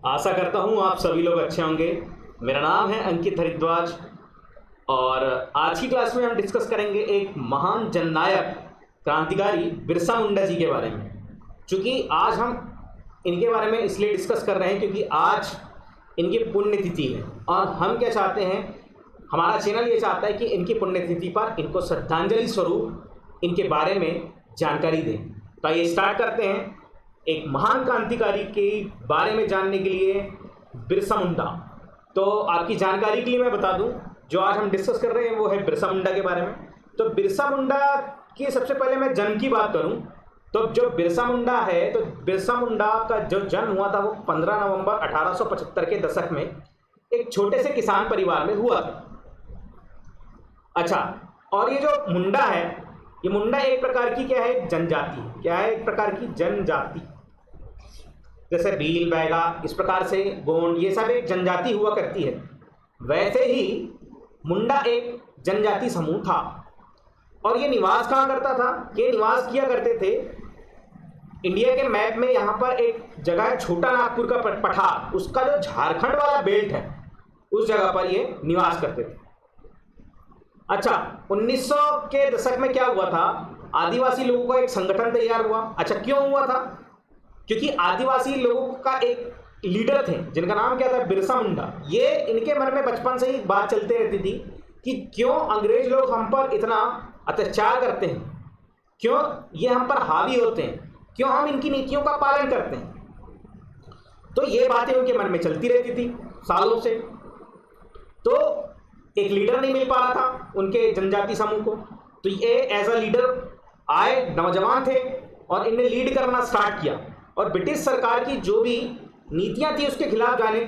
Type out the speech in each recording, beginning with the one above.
आशा करता हूँ आप सभी लोग अच्छे होंगे। मेरा नाम है अंकित हरिद्वाज और आज की क्लास में हम डिस्कस करेंगे एक महान जननायक क्रांतिकारी बिरसा मुंडा जी के बारे में। क्योंकि आज हम इनके बारे में इसलिए डिस्कस कर रहे हैं क्योंकि आज इनकी पुण्यतिथि है और हम क्या चाहते हैं, हमारा चैनल ये चाहता है कि इनकी पुण्यतिथि पर इनको श्रद्धांजलि स्वरूप इनके बारे में जानकारी दें। तो आइए स्टार्ट करते हैं। एक महान क्रांतिकारी के बारे में जानने के लिए बिरसा मुंडा, तो आपकी जानकारी के लिए मैं बता दूं, जो आज हम डिस्कस कर रहे हैं वो है बिरसा मुंडा के बारे में। तो बिरसा मुंडा की सबसे पहले मैं जन्म की बात करूं तो जो बिरसा मुंडा है, तो बिरसा मुंडा का जो जन्म हुआ था वो 15 नवंबर 1875 के दशक में एक छोटे से किसान परिवार में हुआ था। अच्छा, और ये जो मुंडा है, ये मुंडा एक प्रकार की क्या है, जनजाति। क्या है? एक प्रकार की जनजाति। जैसे भील, बैगा, इस प्रकार से गोंड, ये सब एक जनजाति हुआ करती है। वैसे ही मुंडा एक जनजाति समूह था। और ये निवास कहाँ करता था? ये निवास किया करते थे, इंडिया के मैप में यहाँ पर एक जगह है छोटा नागपुर का पठार, उसका जो झारखंड वाला बेल्ट है उस जगह पर ये निवास करते थे। अच्छा, 1900 के दशक में क्या हुआ था, आदिवासी लोगों का एक संगठन तैयार हुआ। अच्छा, क्यों हुआ था? क्योंकि आदिवासी लोगों का एक लीडर थे जिनका नाम क्या था, बिरसा मुंडा। ये इनके मन में बचपन से ही बात चलती रहती थी कि क्यों अंग्रेज लोग हम पर इतना अत्याचार करते हैं, क्यों ये हम पर हावी होते हैं, क्यों हम इनकी नीतियों का पालन करते हैं। तो ये बातें उनके मन में चलती रहती थी सालों से। तो एक लीडर नहीं मिल पा रहा था उनके जनजाति समूह को, तो ये एज अ लीडर आए, नौजवान थे और इन्हें लीड करना स्टार्ट किया और ब्रिटिश सरकार की जो भी नीतियां थी उसके खिलाफ जाने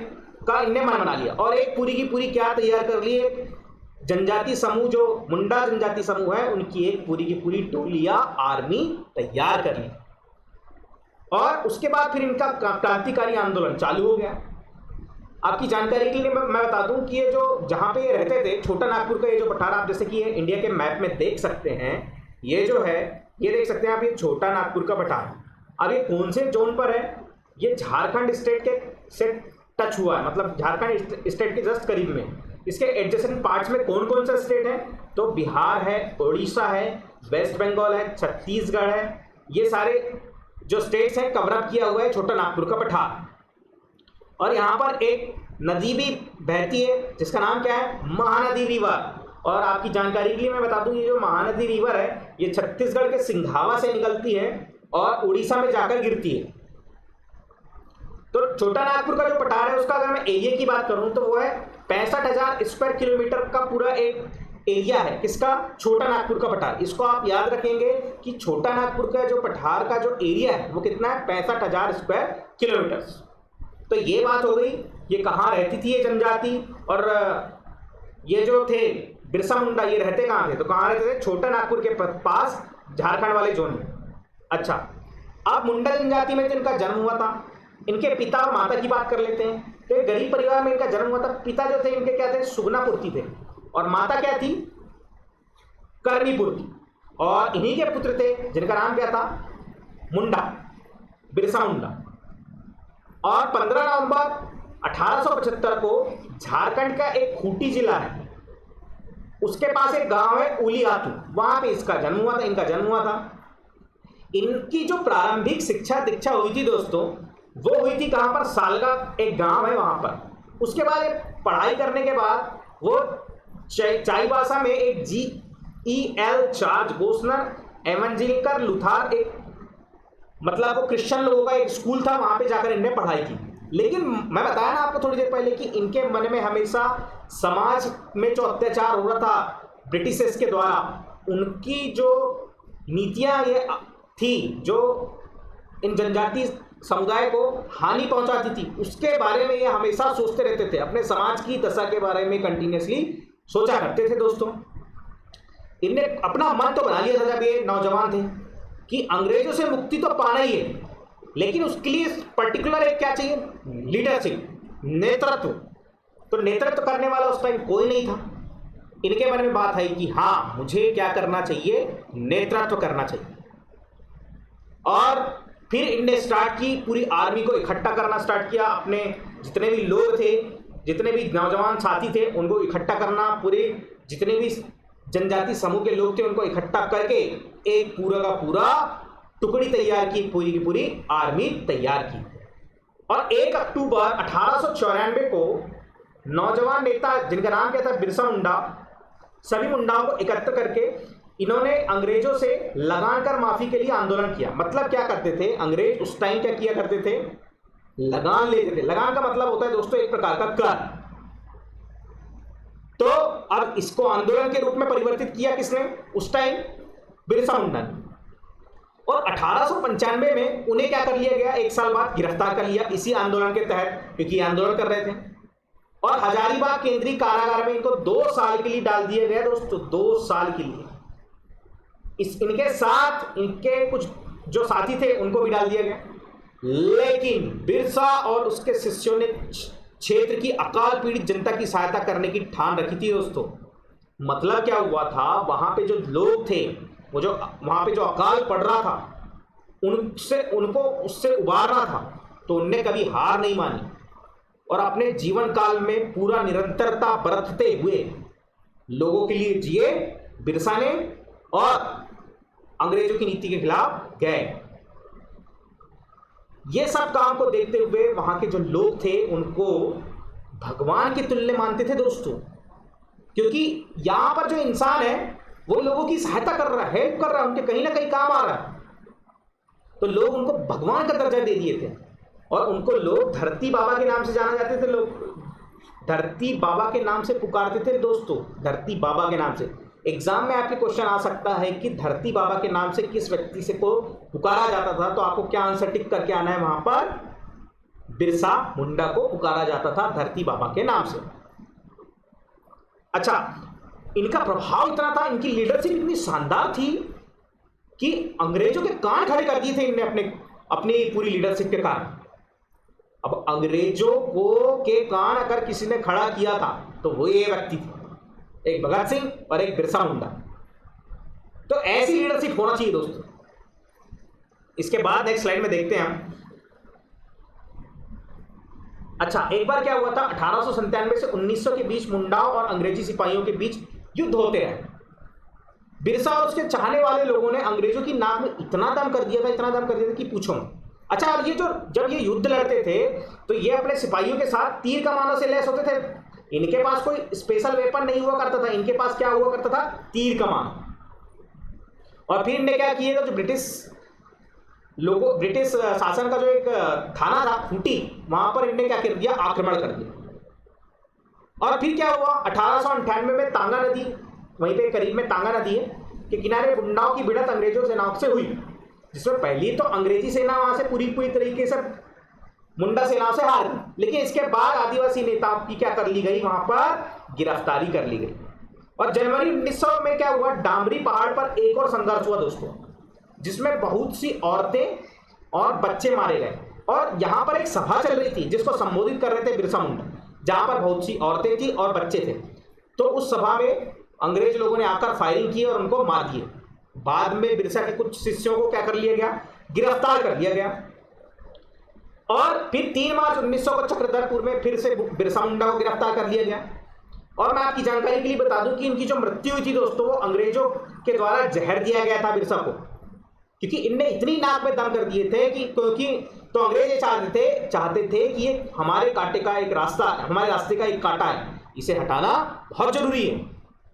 का इन्हें मन बना लिया और एक पूरी की पूरी क्या तैयार कर ली, जनजाति समूह, जो मुंडा जनजाति समूह है उनकी एक पूरी की पूरी टोली या आर्मी तैयार कर ली। और उसके बाद फिर इनका क्रांतिकारी आंदोलन चालू हो गया। आपकी जानकारी के लिए मैं बता दूं कि ये जो जहां पे ये रहते थे, छोटा नागपुर का ये जो पठार, आप जैसे कि ये इंडिया के मैप में देख सकते हैं, ये जो है, ये देख सकते हैं आप, ये छोटा नागपुर का पठार। अब ये कौन से जोन पर है? ये झारखंड स्टेट के से टच हुआ है, मतलब झारखंड स्टेट के जस्ट करीब में। इसके एडजेसेंट पार्ट्स में कौन कौन से स्टेट है? तो बिहार है, उड़ीसा है, वेस्ट बंगाल है, छत्तीसगढ़ है। ये सारे जो स्टेट्स हैं कवर अप किया हुआ है छोटा नागपुर का पठार। और यहाँ पर एक नदी भी बहती है जिसका नाम क्या है, महानदी रिवर। और आपकी जानकारी के लिए मैं बता दूं, ये जो महानदी रिवर है ये छत्तीसगढ़ के सिंघावा से निकलती है और उड़ीसा में जाकर गिरती है। तो छोटा नागपुर का जो पठार है उसका अगर मैं एरिया की बात करूं तो वो है 65,000 स्क्वायर किलोमीटर का पूरा एक एरिया है। किसका? छोटा नागपुर का पठार। इसको आप याद रखेंगे कि छोटा नागपुर का जो पठार का जो एरिया है वो कितना है, 65,000 स्क्वायर किलोमीटर। तो ये बात हो गई, ये कहाँ रहती थी ये जनजाति। और ये जो थे बिरसा मुंडा, ये रहते कहाँ थे? तो कहाँ रहते थे? छोटा नागपुर के पास, झारखंड वाले जोन में। अच्छा, अब मुंडा जनजाति में तो इनका जन्म हुआ था। इनके पिता और माता की बात कर लेते हैं। तो एक गरीब परिवार में इनका जन्म हुआ था। पिता जो थे इनके क्या थे, सुगनापुर्ती थे, और माता क्या थी, कर्णीपुर्ती। और इन्हीं के पुत्र थे जिनका नाम क्या था, मुंडा, बिरसा मुंडा। और 15 नवंबर 1875 को झारखंड का एक खूंटी जिला है, उसके पास एक गांव है उलियातू, वहां पे इसका जन्म हुआ था, इनका जन्म हुआ था। इनकी जो प्रारंभिक शिक्षा दीक्षा हुई थी दोस्तों, वो हुई थी कहां पर, सालगा एक गांव है वहां पर। उसके बाद पढ़ाई करने के बाद वो चाईबासा में एक GEL चार्ज गोस्नर एवंजेलिकल लुथार, एक मतलब वो क्रिश्चियन लोगों का एक स्कूल था, वहां पे जाकर इन्होंने पढ़ाई की। लेकिन मैं बताया ना आपको थोड़ी देर पहले कि इनके मन में हमेशा समाज में जो अत्याचार हो रहा था ब्रिटिशर्स के द्वारा, उनकी जो नीतियां ये थी जो इन जनजाति समुदाय को हानि पहुंचाती थी, उसके बारे में ये हमेशा सोचते रहते थे। अपने समाज की दशा के बारे में कंटिन्यूसली सोचा करते थे दोस्तों। इनने अपना मन तो बना लिया था जब ये नौजवान थे कि अंग्रेजों से मुक्ति तो पाना ही है, लेकिन उसके लिए पर्टिकुलर एक क्या चाहिए, लीडरशिप, नेतृत्व। तो नेतृत्व करने वाला उस टाइम कोई नहीं था। इनके मन में बात आई कि हाँ, मुझे क्या करना चाहिए, नेतृत्व करना चाहिए। और फिर इनने स्टार्ट की, पूरी आर्मी को इकट्ठा करना स्टार्ट किया, अपने जितने भी लोग थे, जितने भी नौजवान साथी थे उनको इकट्ठा करना, पूरे जितने भी जनजाति समूह के लोग थे उनको इकट्ठा करके एक पूरा का पूरा टुकड़ी तैयार की, पूरी की पूरी आर्मी तैयार की। और 1 अक्टूबर 1894 को नौजवान नेता जिनका नाम क्या था, बिरसा मुंडा, सभी मुंडाओं को एकत्र करके इन्होंने अंग्रेजों से लगान कर माफी के लिए आंदोलन किया। मतलब क्या करते थे अंग्रेज उस टाइम, क्या किया करते थे, लगान लेते थे। लगान का मतलब होता है दोस्तों एक प्रकार का कर। तो अब इसको आंदोलन के रूप में परिवर्तित किया किसने उस टाइम, बिरसा मुंडा ने। और 1895 में उन्हें क्या कर लिया गया, 1 साल बाद गिरफ्तार कर लिया इसी आंदोलन के तहत, क्योंकि आंदोलन कर रहे थे। और हजारीबाग केंद्रीय कारागार में इनको 2 साल के लिए डाल दिया गया दोस्तों, 2 साल के लिए। इनके साथ इनके कुछ जो साथी थे उनको भी डाल दिया गया। लेकिन बिरसा और उसके शिष्यों ने क्षेत्र की अकाल पीड़ित जनता की सहायता करने की ठान रखी थी दोस्तों। मतलब क्या हुआ था, वहां पे जो लोग थे, वो जो वहां पे जो अकाल पड़ रहा था, उनको उससे उबारना था। तो उनने कभी हार नहीं मानी और अपने जीवन काल में पूरा निरंतरता बरतते हुए लोगों के लिए जिए बिरसा ने, और अंग्रेजों की नीति के खिलाफ गए। ये सब काम को देखते हुए वहां के जो लोग थे उनको भगवान के तुल्य मानते थे दोस्तों, क्योंकि यहां पर जो इंसान है वो लोगों की सहायता कर रहा है, हेल्प कर रहा है, उनके कहीं ना कहीं काम आ रहा है। तो लोग उनको भगवान का दर्जा दे दिए थे और उनको लोग धरती बाबा के नाम से जाना जाते थे। लोग धरती बाबा के नाम से पुकारते थे दोस्तों, धरती बाबा के नाम से। एग्जाम में आपके क्वेश्चन आ सकता है कि धरती बाबा के नाम से किस व्यक्ति से को पुकारा जाता था, तो आपको क्या आंसर टिक करके आना है, वहां पर बिरसा मुंडा को पुकारा जाता था धरती बाबा के नाम से। अच्छा, इनका प्रभाव इतना था, इनकी लीडरशिप इतनी शानदार थी कि अंग्रेजों के कान खड़े कर दिए थे इनने अपनी पूरी लीडरशिप के कारण। अब अंग्रेजों को के कान अगर किसी ने खड़ा किया था तो वो ये व्यक्ति थे, एक भगत सिंह और एक बिरसा मुंडा। तो ऐसी लीडरशिप होना चाहिए दोस्तों। इसके बाद नेक्स्ट स्लाइड में देखते हैं हम। अच्छा, एक बार क्या हुआ था, 1897 से 1900 के बीच मुंडाओं और अंग्रेजी सिपाहियों के बीच युद्ध होते रहे। बिरसा और उसके चाहने वाले लोगों ने अंग्रेजों की नाक में इतना दम कर दिया था, इतना दम कर दिया था कि पूछो। अच्छा, अब ये जो जब ये युद्ध लड़ते थे तो ये अपने सिपाहियों के साथ तीर कमानों से लैस होते थे। इनके पास कोई स्पेशल वेपन नहीं हुआ करता था, इनके पास क्या हुआ करता था, तीर कमान। और फिर इनने क्या किया, जो ब्रिटिश शासन का जो एक थाना था खूंटी, वहां पर इनने क्या कर दिया, आक्रमण कर दिया। और फिर क्या हुआ, 1898 में तांगा नदी, वहीं पे करीब में तांगा नदी है के किनारे मुंडाओं की भिड़ंत अंग्रेजों सेनाओं से हुई, जिसमें पहली तो अंग्रेजी सेना वहां से पूरी तरीके से मुंडा सेनाओं से हार गई। लेकिन इसके बाद आदिवासी नेताओं की क्या कर ली गई, वहां पर गिरफ्तारी कर ली गई। और जनवरी 1900 में क्या हुआ, डामरी पहाड़ पर एक और संघर्ष हुआ दोस्तों, जिसमें बहुत सी औरतें और बच्चे मारे गए। और यहां पर एक सभा चल रही थी जिसको संबोधित कर रहे थे बिरसा मुंडा, जहां पर बहुत सी औरतें थी और बच्चे थे। तो उस सभा में अंग्रेज लोगों ने आकर फायरिंग की और उनको मार दिए। बाद में बिरसा के कुछ शिष्यों को क्या कर लिया गया, गिरफ्तार कर लिया गया। और फिर 3 मार्च 1900 को चक्रधरपुर में फिर से बिरसा मुंडा को गिरफ्तार कर लिया गया। और मैं आपकी जानकारी के लिए बता दूं कि इनकी जो मृत्यु हुई थी दोस्तों, वो अंग्रेजों के द्वारा जहर दिया गया था बिरसा को, क्योंकि इनने इतनी नाक में दम कर दिए थे कि क्योंकि तो अंग्रेज ये चाहते थे कि ये हमारे कांटे का एक रास्ता, हमारे रास्ते का एक कांटा है, इसे हटाना बहुत जरूरी है।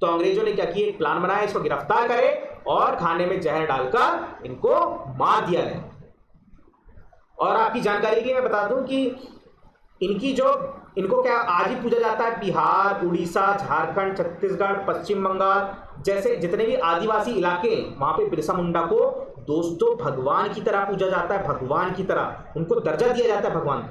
तो अंग्रेजों ने क्या किया, एक प्लान बनाया, इसको गिरफ्तार करे और खाने में जहर डालकर इनको मार दिया गया। और आपकी जानकारी के लिए मैं बता दूं कि इनको क्या आज ही पूजा जाता है, बिहार, उड़ीसा, झारखंड, छत्तीसगढ़, पश्चिम बंगाल जैसे जितने भी आदिवासी इलाके, वहां पे बिरसा मुंडा को दोस्तों भगवान की तरह पूजा जाता है, भगवान की तरह उनको दर्जा दिया जाता है भगवान।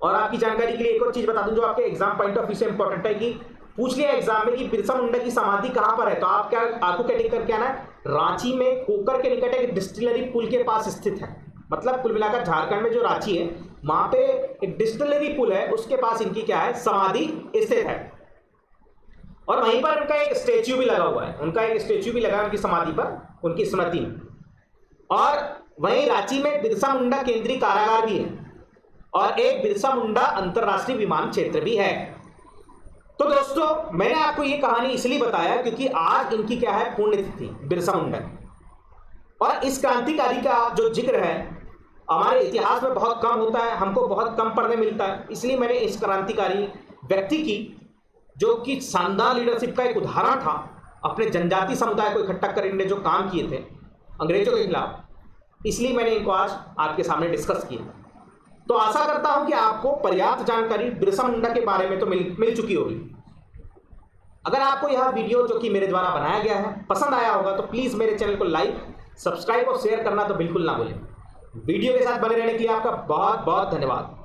और आपकी जानकारी के लिए एक और चीज बता दूं जो आपके एग्जाम पॉइंट ऑफ व्यू से इंपॉर्टेंट है, कि पूछ लिया एग्जाम में कि बिरसा मुंडा की समाधि कहां पर है, तो आपको क्या टिक करके आना है, रांची में कोकर के निकट एक डिस्टिलरी पुल के पास स्थित है। मतलब कुल मिलाकर झारखंड में जो रांची है वहां पे एक डिस्टिलरी पुल है, उसके पास इनकी क्या है, समाधि स्थित है। और वहीं पर उनका एक स्टेच्यू भी लगा हुआ है, उनका एक स्टेच्यू भी लगा है उनकी समाधि पर, उनकी स्मृति में। और वहीं रांची में बिरसा मुंडा केंद्रीय कारागार भी है और एक बिरसा मुंडा अंतरराष्ट्रीय विमान क्षेत्र भी है। तो दोस्तों, मैंने आपको ये कहानी इसलिए बताया क्योंकि आज इनकी क्या है, पुण्यतिथि बिरसा मुंडा। और इस क्रांतिकारी का जो जिक्र है हमारे इतिहास में बहुत कम होता है, हमको बहुत कम पढ़ने मिलता है। इसलिए मैंने इस क्रांतिकारी व्यक्ति की, जो कि शानदार लीडरशिप का एक उदाहरण था, अपने जनजाति समुदाय को इकट्ठा करने जो काम किए थे अंग्रेजों के खिलाफ, इसलिए मैंने इनको आज आपके सामने डिस्कस किया। तो आशा करता हूं कि आपको पर्याप्त जानकारी बिरसा मुंडा के बारे में तो मिल चुकी होगी। अगर आपको यह वीडियो जो कि मेरे द्वारा बनाया गया है पसंद आया होगा तो प्लीज़ मेरे चैनल को लाइक, सब्सक्राइब और शेयर करना तो बिल्कुल ना भूलें। वीडियो के साथ बने रहने के लिए आपका बहुत बहुत धन्यवाद।